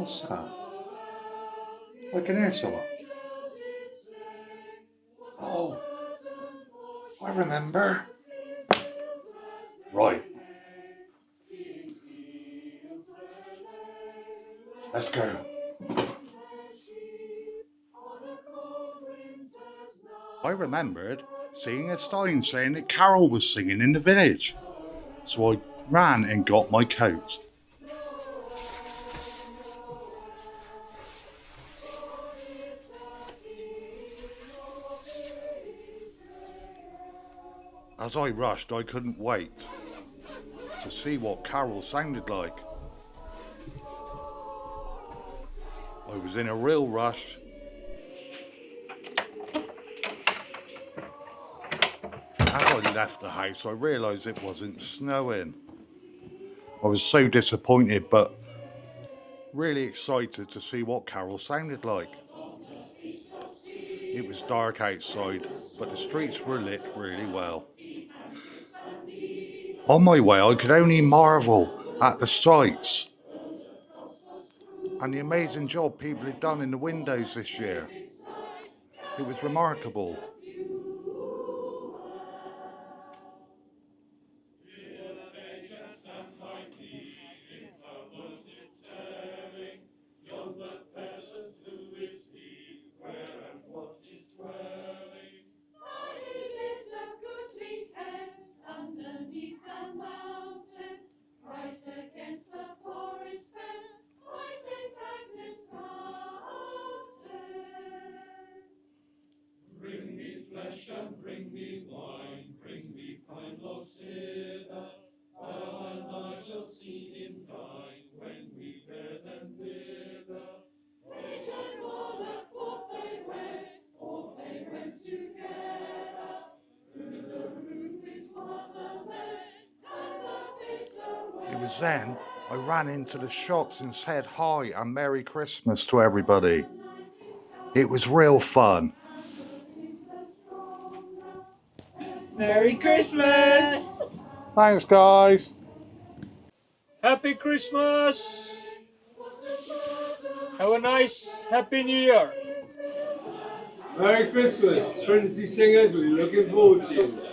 What's that? I can hear someone. Oh, I remember. Right. Let's go. I remembered seeing a sign saying that Carol was singing in the village. So I ran and got my coat. As I rushed, I couldn't wait to see what Carol sounded like. I was in a real rush. As I left the house, I realised it wasn't snowing. I was so disappointed, but really excited to see what Carol sounded like. It was dark outside, but the streets were lit really well. On my way, I could only marvel at the sights and the amazing job people had done in the windows this year. It was remarkable. It was then I ran into the shops and said hi and Merry Christmas to everybody. It was real fun. Merry Christmas! Thanks, guys. Happy Christmas! Have a nice Happy New Year! Merry Christmas, Trinity Singers. We're looking forward to you.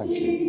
Thank you.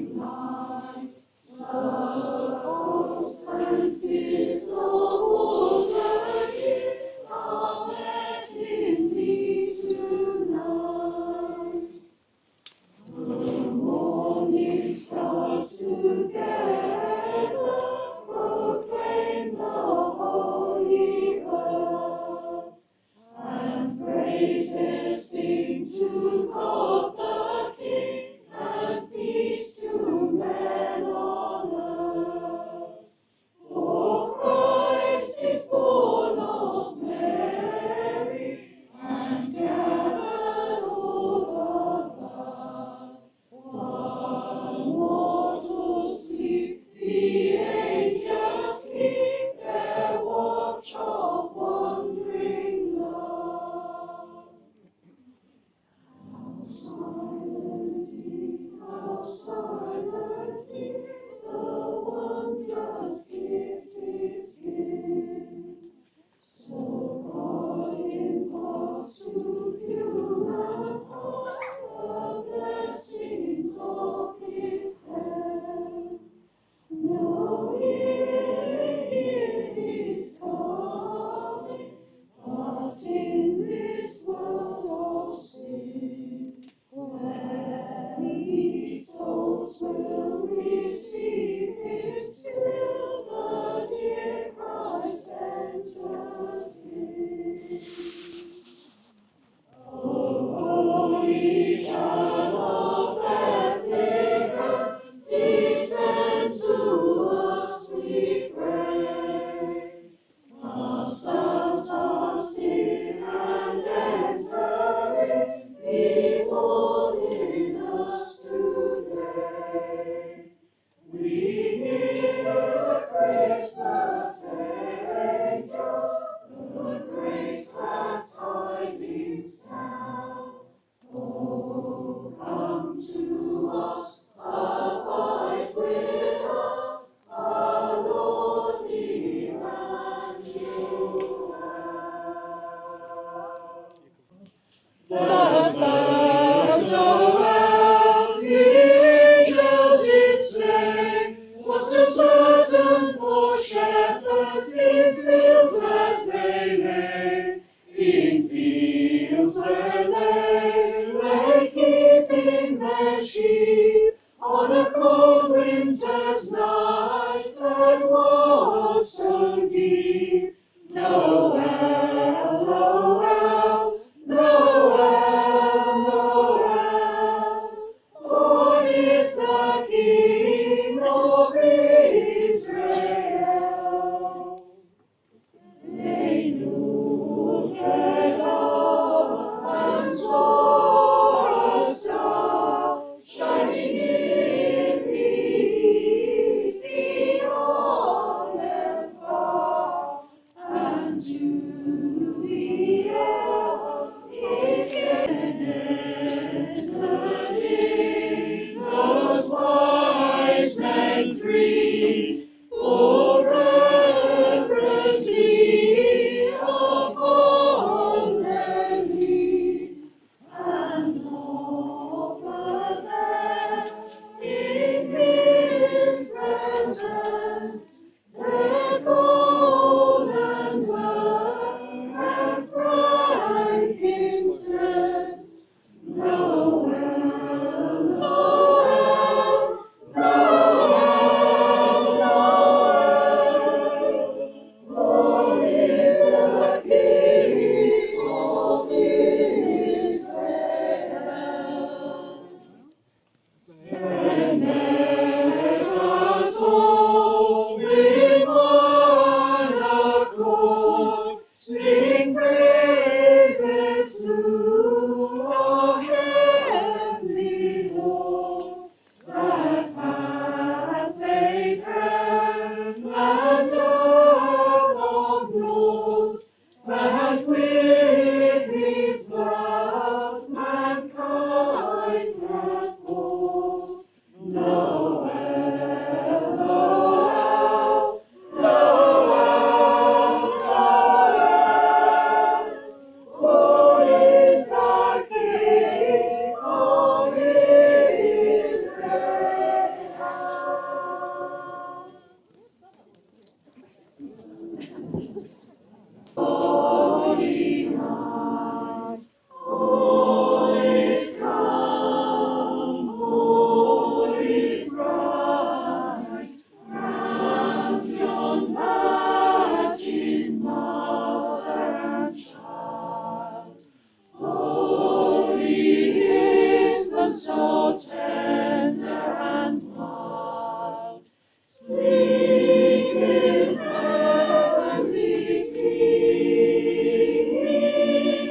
so tender and mild, sleep in heavenly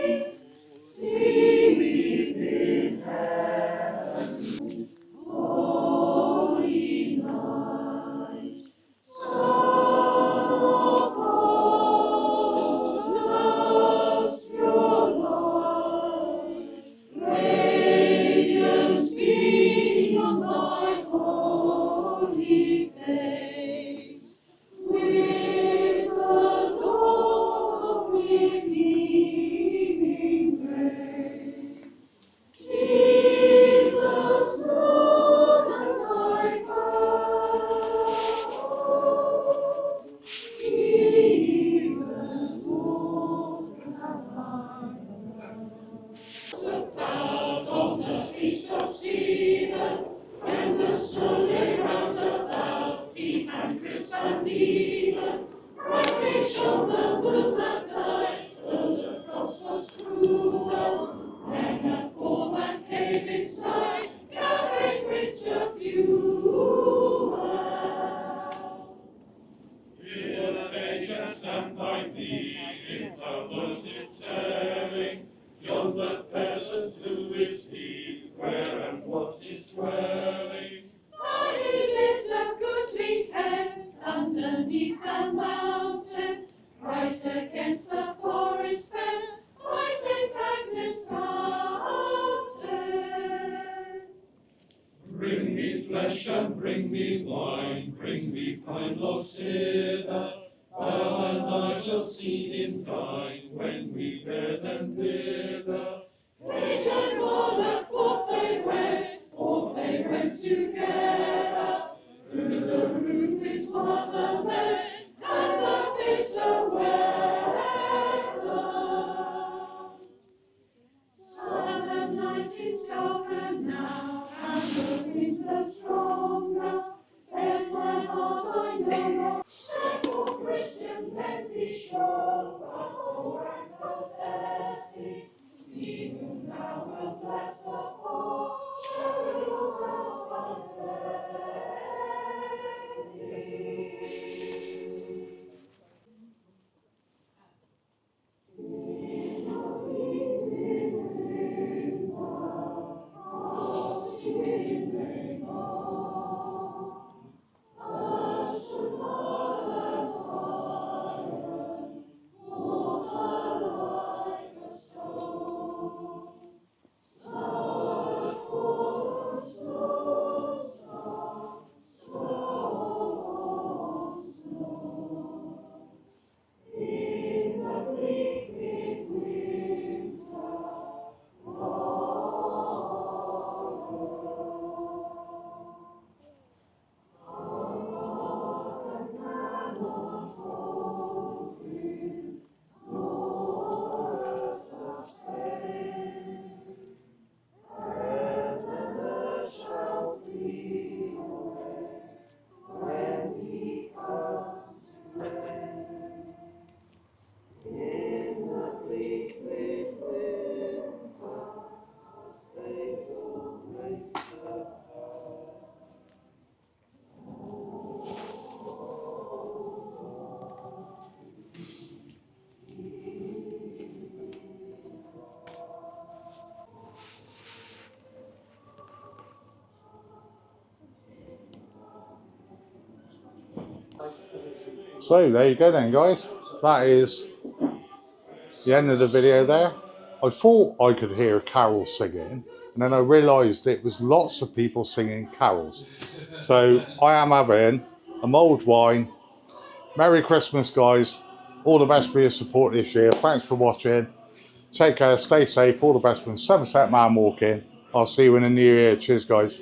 peace, sleep in heaven, holy night, Son of God, loves your light, radiance beams from thy holy face, with the dawn of redeeming grace. Jesus, look at thy foe. Jesus, look at thy foe. Out on the feast of Stephen, when the snow lay round about, deep and crisp and even, brightly shone the moon that night, though the frost was cruel. When a poor man came inside, carrying richer fuel. Hear the angel stand by thee, if thou wast it telling, yonder peasant who is he, where and what is dwelling? He lives a goodly place underneath the mountain, right against the forest fence, by St. Agnes Mountain. Bring me flesh and bring me wine, bring me pine loaves hither, thou and I shall see him dine, when we bear them thither. Page and Warlock, forth they went together, through the rude wind's mother men, and the bitter weather. Silent night is darkened now, and the wind blows stronger. There's my heart I know not. Therefore, Christian, men be sure, but poor and possessing, he whom thou wilt bless the poor, show yourself unblessing. So there you go then, guys. That is the end of the video there. I thought I could hear carols singing, and then I realised it was lots of people singing carols. So I am having a mulled wine. Merry Christmas, guys. All the best for your support this year. Thanks for watching. Take care, stay safe. All the best from Somerset Man Walking. I'll see you in the new year. Cheers, guys.